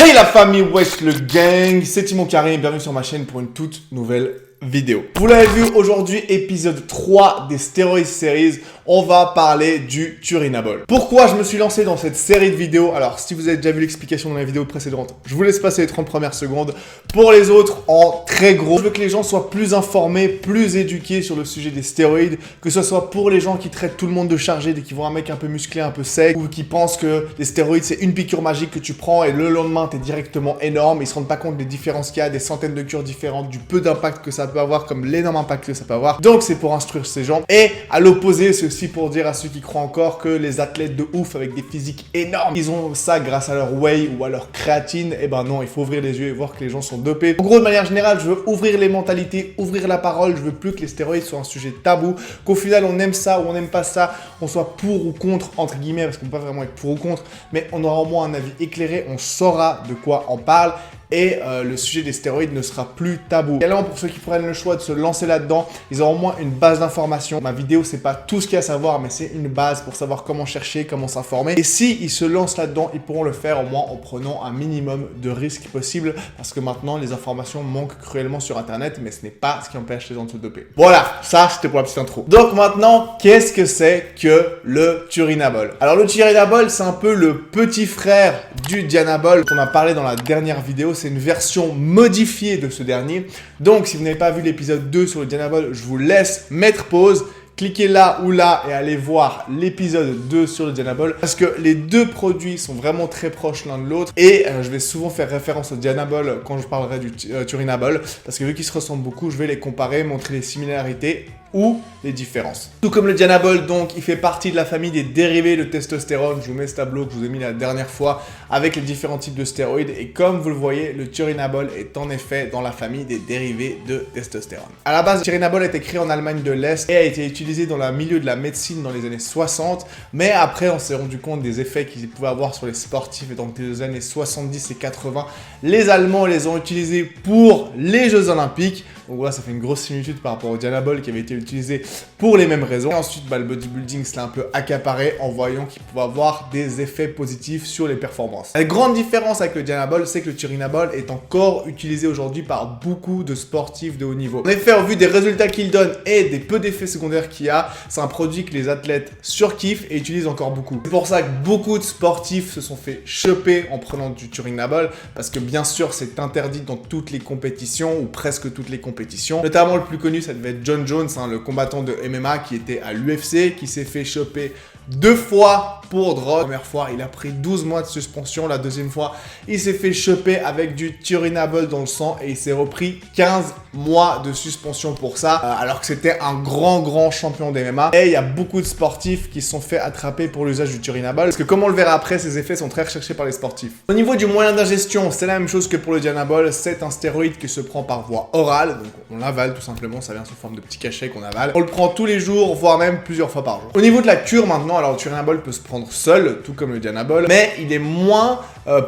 Hey la famille, wesh le gang, c'est Timon Karim et bienvenue sur ma chaîne pour une toute nouvelle vidéo. Vous l'avez vu, aujourd'hui épisode 3 des Steroid Series, on va parler du Turinabol. Pourquoi je me suis lancé dans cette série de vidéos? Alors si vous avez déjà vu l'explication dans la vidéo précédente, je vous laisse passer les 30 premières secondes. Pour les autres, en très gros, je veux que les gens soient plus informés, plus éduqués sur le sujet des stéroïdes, que ce soit pour les gens qui traitent tout le monde de chargé dès qu'ils voient un mec un peu musclé, un peu sec, ou qui pensent que les stéroïdes c'est une piqûre magique que tu prends et le lendemain t'es directement énorme, ils se rendent pas compte des différences qu'il y a, des centaines de cures différentes, du peu d'impact que ça peut avoir comme l'énorme impact que ça peut avoir. Donc c'est pour instruire ces gens. Et à l'opposé, c'est aussi pour dire à ceux qui croient encore que les athlètes de ouf avec des physiques énormes, ils ont ça grâce à leur whey ou à leur créatine. Et ben non, il faut ouvrir les yeux et voir que les gens sont dopés. En gros, de manière générale, je veux ouvrir les mentalités, ouvrir la parole. Je veux plus que les stéroïdes soient un sujet tabou, qu'au final on aime ça ou on n'aime pas ça, on soit pour ou contre, entre guillemets, parce qu'on peut pas vraiment être pour ou contre, mais on aura au moins un avis éclairé, on saura de quoi on parle. Et le sujet des stéroïdes ne sera plus tabou. Également, pour ceux qui prennent le choix de se lancer là-dedans, ils auront au moins une base d'information. Ma vidéo, c'est pas tout ce qu'il y a à savoir, mais c'est une base pour savoir comment chercher, comment s'informer. Et s'ils se lancent là-dedans, ils pourront le faire au moins en prenant un minimum de risques possible, parce que maintenant, les informations manquent cruellement sur Internet, mais ce n'est pas ce qui empêche les gens de se doper. Voilà, ça, c'était pour la petite intro. Donc maintenant, qu'est-ce que c'est que le Turinabol? Alors le Turinabol, c'est un peu le petit frère du Dianabol qu'on a parlé dans la dernière vidéo. C'est une version modifiée de ce dernier. Donc, si vous n'avez pas vu l'épisode 2 sur le Dianabol, je vous laisse mettre pause. Cliquez là ou là et allez voir l'épisode 2 sur le Dianabol parce que les deux produits sont vraiment très proches l'un de l'autre et je vais souvent faire référence au Dianabol quand je parlerai du Turinabol parce que vu qu'ils se ressemblent beaucoup, je vais les comparer, montrer les similarités ou les différences. Tout comme le Dianabol, donc, il fait partie de la famille des dérivés de testostérone. Je vous mets ce tableau que je vous ai mis la dernière fois avec les différents types de stéroïdes. Et comme vous le voyez, le Turinabol est en effet dans la famille des dérivés de testostérone. À la base, le Turinabol a été créé en Allemagne de l'Est et a été utilisé dans le milieu de la médecine dans les années 60. Mais après, on s'est rendu compte des effets qu'il pouvait avoir sur les sportifs. Et donc, dans les années 70 et 80, les Allemands les ont utilisés pour les Jeux Olympiques. Donc voilà, ça fait une grosse similitude par rapport au Dianabol qui avait été utilisé pour les mêmes raisons. Et ensuite, le bodybuilding se l'a un peu accaparé en voyant qu'il pouvait avoir des effets positifs sur les performances. La grande différence avec le Dianabol, c'est que le Turinabol est encore utilisé aujourd'hui par beaucoup de sportifs de haut niveau. En effet, au vu des résultats qu'il donne et des peu d'effets secondaires qu'il y a, c'est un produit que les athlètes surkiffent et utilisent encore beaucoup. C'est pour ça que beaucoup de sportifs se sont fait choper en prenant du Turinabol parce que bien sûr, c'est interdit dans toutes les compétitions ou presque toutes les compétitions. Notamment le plus connu, ça devait être John Jones, le combattant de MMA qui était à l'UFC, qui s'est fait choper 2 fois pour drogue. La première fois, il a pris 12 mois de suspension. La deuxième fois, il s'est fait choper avec du Turinabol dans le sang et il s'est repris 15 mois de suspension pour ça, alors que c'était un grand champion d'MMA. Et il y a beaucoup de sportifs qui se sont fait attraper pour l'usage du Turinabol, parce que comme on le verra après, ces effets sont très recherchés par les sportifs. Au niveau du moyen d'ingestion, c'est la même chose que pour le Dianabol. C'est un stéroïde qui se prend par voie orale, donc on l'avale tout simplement, ça vient sous forme de petits cachets qu'on avale. On le prend tous les jours, voire même plusieurs fois par jour. Au niveau de la cure maintenant, alors le Turinabol peut se prendre seul, tout comme le Dianabol, mais il est moins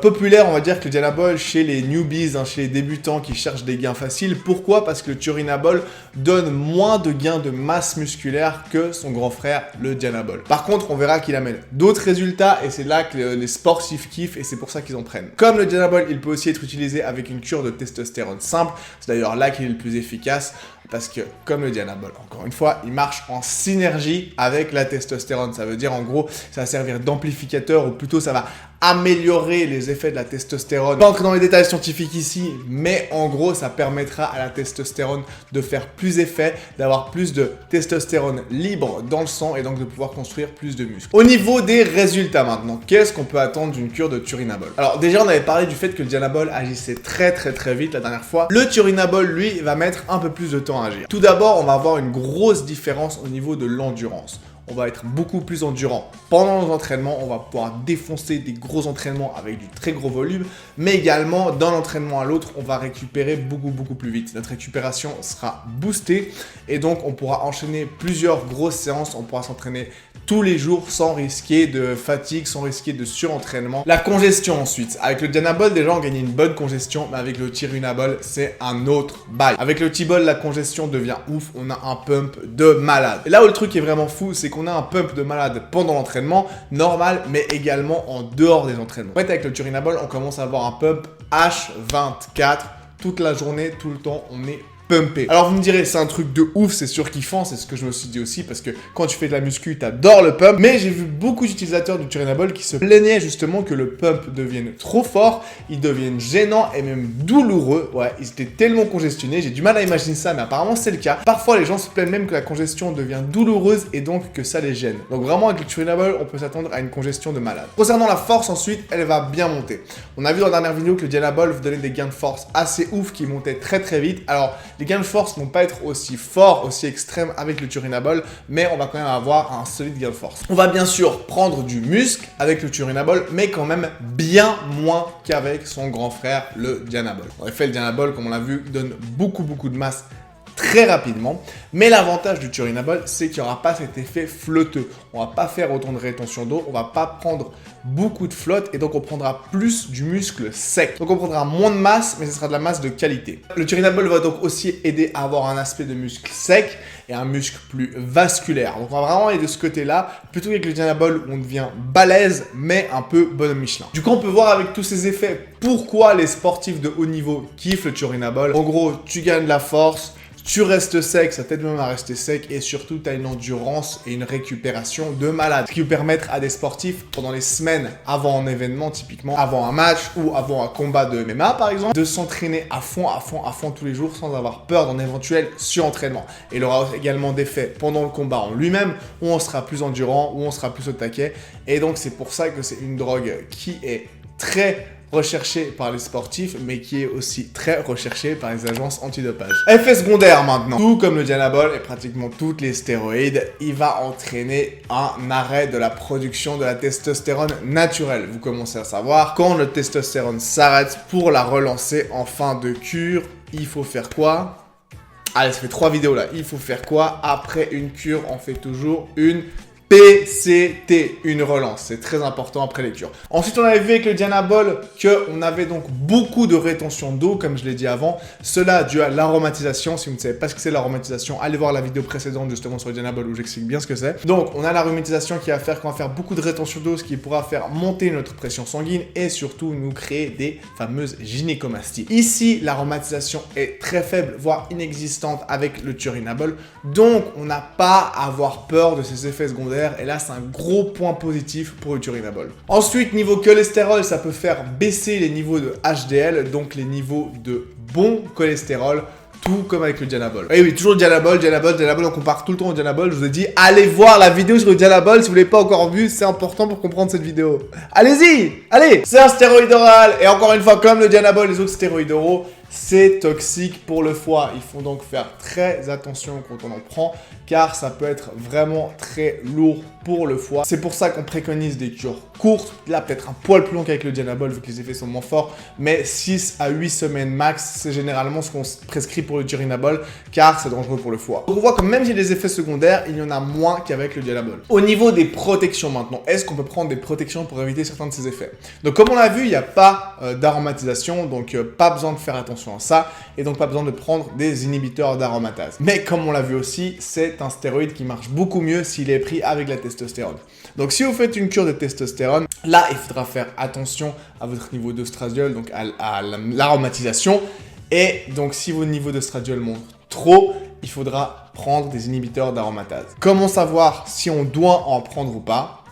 populaire, on va dire, que le Dianabol chez les newbies, chez les débutants qui cherchent des gains faciles. Pourquoi? Parce que le Turinabol donne moins de gains de masse musculaire que son grand frère, le Dianabol. Par contre, on verra qu'il amène d'autres résultats et c'est là que les sportifs kiffent et c'est pour ça qu'ils en prennent. Comme le Dianabol, il peut aussi être utilisé avec une cure de testostérone simple. C'est d'ailleurs là qu'il est le plus efficace. Parce que, comme le Dianabol, encore une fois, il marche en synergie avec la testostérone. Ça veut dire, en gros, ça va servir d'amplificateur, ou plutôt ça va améliorer les effets de la testostérone. Pas entrer dans les détails scientifiques ici, mais en gros, ça permettra à la testostérone de faire plus effet, d'avoir plus de testostérone libre dans le sang et donc de pouvoir construire plus de muscles. Au niveau des résultats maintenant, qu'est-ce qu'on peut attendre d'une cure de Turinabol? Alors déjà, on avait parlé du fait que le Dianabol agissait très vite la dernière fois. Le Turinabol, lui, va mettre un peu plus de temps à agir. Tout d'abord, on va avoir une grosse différence au niveau de l'endurance. On va être beaucoup plus endurant pendant nos entraînements, on va pouvoir défoncer des gros entraînements avec du très gros volume, mais également d'un entraînement à l'autre, on va récupérer beaucoup plus vite. Notre récupération sera boostée et donc on pourra enchaîner plusieurs grosses séances, on pourra s'entraîner tous les jours sans risquer de fatigue, sans risquer de surentraînement. La congestion ensuite. Avec le Dianabol, déjà on gagnait une bonne congestion, mais avec le Turinabol, c'est un autre bail. Avec le T-Bol, la congestion devient ouf, on a un pump de malade. Et là où le truc est vraiment fou, c'est qu'on qu'on a un pump de malade pendant l'entraînement, normal, mais également en dehors des entraînements. En fait, avec le Turinabol, on commence à avoir un pump H24 toute la journée, tout le temps, on est pumpé. Alors vous me direz, c'est un truc de ouf, c'est surkiffant, c'est ce que je me suis dit aussi, parce que quand tu fais de la muscu, t'adores le pump, mais j'ai vu beaucoup d'utilisateurs du Turinabol qui se plaignaient justement que le pump devienne trop fort, il devienne gênant et même douloureux. Ouais, ils étaient tellement congestionnés, j'ai du mal à imaginer ça, mais apparemment c'est le cas. Parfois les gens se plaignent même que la congestion devient douloureuse et donc que ça les gêne. Donc vraiment avec le Turinabol, on peut s'attendre à une congestion de malade. Concernant la force ensuite, elle va bien monter. On a vu dans la dernière vidéo que le Dianabol vous donnait des gains de force assez ouf qui montaient très très vite. Alors les gains de force vont pas être aussi forts, aussi extrêmes avec le Turinabol, mais on va quand même avoir un solide gain de force. On va bien sûr prendre du muscle avec le Turinabol, mais quand même bien moins qu'avec son grand frère, le Dianabol. En effet, le Dianabol, comme on l'a vu, donne beaucoup de masse très rapidement, mais l'avantage du Turinabol, c'est qu'il n'y aura pas cet effet flotteux. On va pas faire autant de rétention d'eau, on va pas prendre beaucoup de flotte et donc on prendra plus du muscle sec. Donc on prendra moins de masse, mais ce sera de la masse de qualité. Le Turinabol va donc aussi aider à avoir un aspect de muscle sec et un muscle plus vasculaire. Donc on va vraiment aller de ce côté-là, plutôt qu'avec le Dianabol où on devient balèze, mais un peu bonhomme Michelin. Du coup, on peut voir avec tous ces effets pourquoi les sportifs de haut niveau kiffent le Turinabol. En gros, tu gagnes de la force, tu restes sec, ça t'aide même à rester sec et surtout tu as une endurance et une récupération de malade. Ce qui peut permettre à des sportifs pendant les semaines avant un événement, typiquement avant un match ou avant un combat de MMA par exemple, de s'entraîner à fond tous les jours sans avoir peur d'un éventuel surentraînement. Et il aura également des effets pendant le combat en lui-même où on sera plus endurant, où on sera plus au taquet. Et donc c'est pour ça que c'est une drogue qui est très recherché par les sportifs, mais qui est aussi très recherché par les agences antidopage. Effet secondaire maintenant. Tout comme le Dianabol et pratiquement toutes les stéroïdes, il va entraîner un arrêt de la production de la testostérone naturelle. Vous commencez à savoir, quand le testostérone s'arrête pour la relancer en fin de cure, il faut faire quoi? Allez, ça fait 3 vidéos là. Il faut faire quoi? Après une cure, on fait toujours une PCT, une relance, c'est très important après les cures. Ensuite, on avait vu avec le Dianabol qu'on avait donc beaucoup de rétention d'eau, comme je l'ai dit avant. Cela dû à l'aromatisation. Si vous ne savez pas ce que c'est l'aromatisation, allez voir la vidéo précédente justement sur le Dianabol où j'explique bien ce que c'est. Donc, on a l'aromatisation qui va faire qu'on va faire beaucoup de rétention d'eau, ce qui pourra faire monter notre pression sanguine et surtout nous créer des fameuses gynécomasties. Ici, l'aromatisation est très faible, voire inexistante avec le Turinabol. Donc, on n'a pas à avoir peur de ces effets secondaires. Et là, c'est un gros point positif pour le Turinabol. Ensuite, niveau cholestérol, ça peut faire baisser les niveaux de HDL, donc les niveaux de bon cholestérol, tout comme avec le Dianabol. Et oui, toujours le Dianabol, on compare tout le temps au Dianabol. Je vous ai dit, allez voir la vidéo sur le Dianabol si vous ne l'avez pas encore vu, c'est important pour comprendre cette vidéo. Allez-y, allez. C'est un stéroïde oral, et encore une fois, comme le Dianabol et les autres stéroïdes oraux, c'est toxique pour le foie. Il faut donc faire très attention quand on en prend, car ça peut être vraiment très lourd pour le foie. C'est pour ça qu'on préconise des cures courtes, là peut-être un poil plus long qu'avec le Dianabol vu que les effets sont moins forts, mais 6 à 8 semaines max, c'est généralement ce qu'on prescrit pour le Turinabol, car c'est dangereux pour le foie. Donc on voit que même s'il y a des effets secondaires, il y en a moins qu'avec le Dianabol. Au niveau des protections maintenant, est-ce qu'on peut prendre des protections pour éviter certains de ces effets? Donc comme on l'a vu, il n'y a pas d'aromatisation, donc pas besoin de faire attention à ça, et donc pas besoin de prendre des inhibiteurs d'aromatase. Mais comme on l'a vu aussi, c'est un stéroïde qui marche beaucoup mieux s'il est pris avec la testostérone. Donc si vous faites une cure de testostérone, là il faudra faire attention à votre niveau d'œstradiol, donc à l'aromatisation. Et donc si votre niveau d'œstradiol monte trop, il faudra prendre des inhibiteurs d'aromatase. Comment savoir si on doit en prendre ou pas?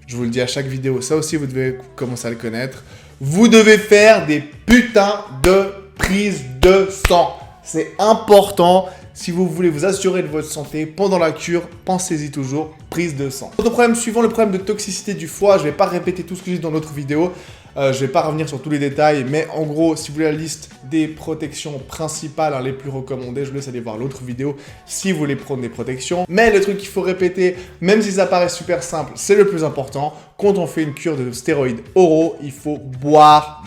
Je vous le dis à chaque vidéo, ça aussi vous devez commencer à le connaître. Vous devez faire des putains de prises de sang. C'est important. Si vous voulez vous assurer de votre santé pendant la cure, pensez-y toujours, prise de sang. Autre problème suivant, le problème de toxicité du foie. Je ne vais pas répéter tout ce que j'ai dit dans l'autre vidéo. Je ne vais pas revenir sur tous les détails, mais en gros, si vous voulez la liste des protections principales, les plus recommandées, je vous laisse aller voir l'autre vidéo si vous voulez prendre des protections. Mais le truc qu'il faut répéter, même si ça paraît super simple, c'est le plus important. Quand on fait une cure de stéroïdes oraux, il faut boire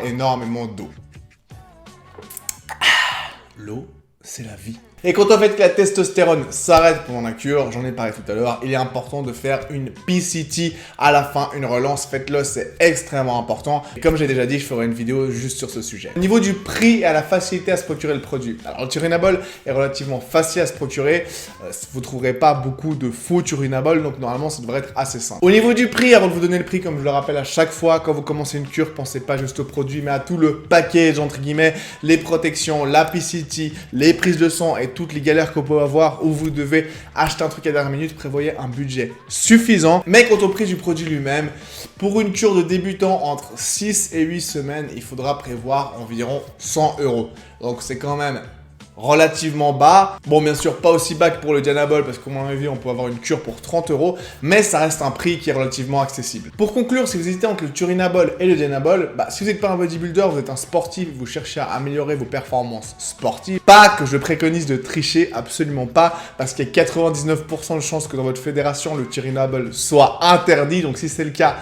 énormément d'eau. L'eau, c'est la vie. Et quand on fait que la testostérone s'arrête pendant la cure, j'en ai parlé tout à l'heure, il est important de faire une PCT à la fin, une relance. Faites-le, c'est extrêmement important. Et comme j'ai déjà dit, je ferai une vidéo juste sur ce sujet. Au niveau du prix et à la facilité à se procurer le produit. Alors le Turinabol est relativement facile à se procurer. Vous ne trouverez pas beaucoup de faux Turinabol, donc normalement ça devrait être assez simple. Au niveau du prix, avant de vous donner le prix, comme je le rappelle à chaque fois, quand vous commencez une cure, pensez pas juste au produit, mais à tout le package, entre guillemets, les protections, la PCT, les prises de sang et toutes les galères qu'on peut avoir où vous devez acheter un truc à dernière minute. Prévoyez un budget suffisant. Mais quant au prix du produit lui-même, pour une cure de débutant entre 6 et 8 semaines, il faudra prévoir environ 100 €. Donc c'est quand même relativement bas. Bon, bien sûr, pas aussi bas que pour le Dianabol, parce qu'au moins vu, on peut avoir une cure pour 30 €, mais ça reste un prix qui est relativement accessible. Pour conclure, si vous hésitez entre le Turinabol et le Dianabol, si vous n'êtes pas un bodybuilder, vous êtes un sportif, vous cherchez à améliorer vos performances sportives, pas que je préconise de tricher, absolument pas, parce qu'il y a 99% de chances que dans votre fédération, le Turinabol soit interdit, donc si c'est le cas,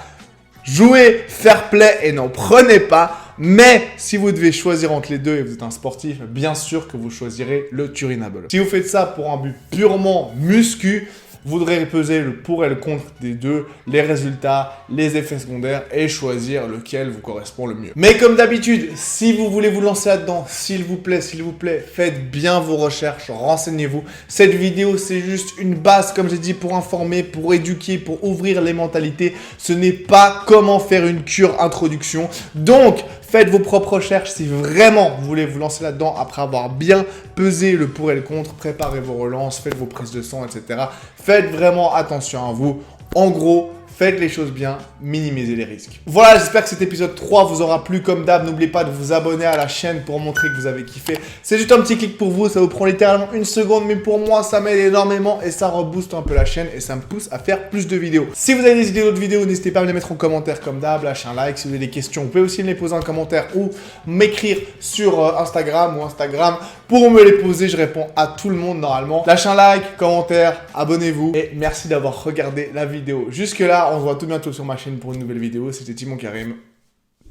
jouez fair play et n'en prenez pas. Mais si vous devez choisir entre les deux et vous êtes un sportif, bien sûr que vous choisirez le Turinabol. Si vous faites ça pour un but purement muscu, vous devrez peser le pour et le contre des deux, les résultats, les effets secondaires et choisir lequel vous correspond le mieux. Mais comme d'habitude, si vous voulez vous lancer là-dedans, s'il vous plaît, faites bien vos recherches, renseignez-vous. Cette vidéo, c'est juste une base, comme j'ai dit, pour informer, pour éduquer, pour ouvrir les mentalités. Ce n'est pas comment faire une cure introduction. Donc, faites vos propres recherches si vraiment vous voulez vous lancer là-dedans après avoir bien pesé le pour et le contre, préparez vos relances, faites vos prises de sang, etc. Faites vraiment attention à vous. En gros, faites les choses bien, minimisez les risques. Voilà, j'espère que cet épisode 3 vous aura plu. Comme d'hab, n'oubliez pas de vous abonner à la chaîne pour montrer que vous avez kiffé. C'est juste un petit clic pour vous, ça vous prend littéralement une seconde, mais pour moi, ça m'aide énormément et ça rebooste un peu la chaîne et ça me pousse à faire plus de vidéos. Si vous avez des idées d'autres vidéos, n'hésitez pas à me les mettre en commentaire comme d'hab, lâchez un like. Si vous avez des questions, vous pouvez aussi me les poser en commentaire ou m'écrire sur Instagram ou Instagram pour me les poser. Je réponds à tout le monde normalement. Lâchez un like, commentaire, abonnez-vous et merci d'avoir regardé la vidéo jusque là. On se voit tout bientôt sur ma chaîne pour une nouvelle vidéo. C'était Timon Karim.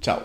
Ciao.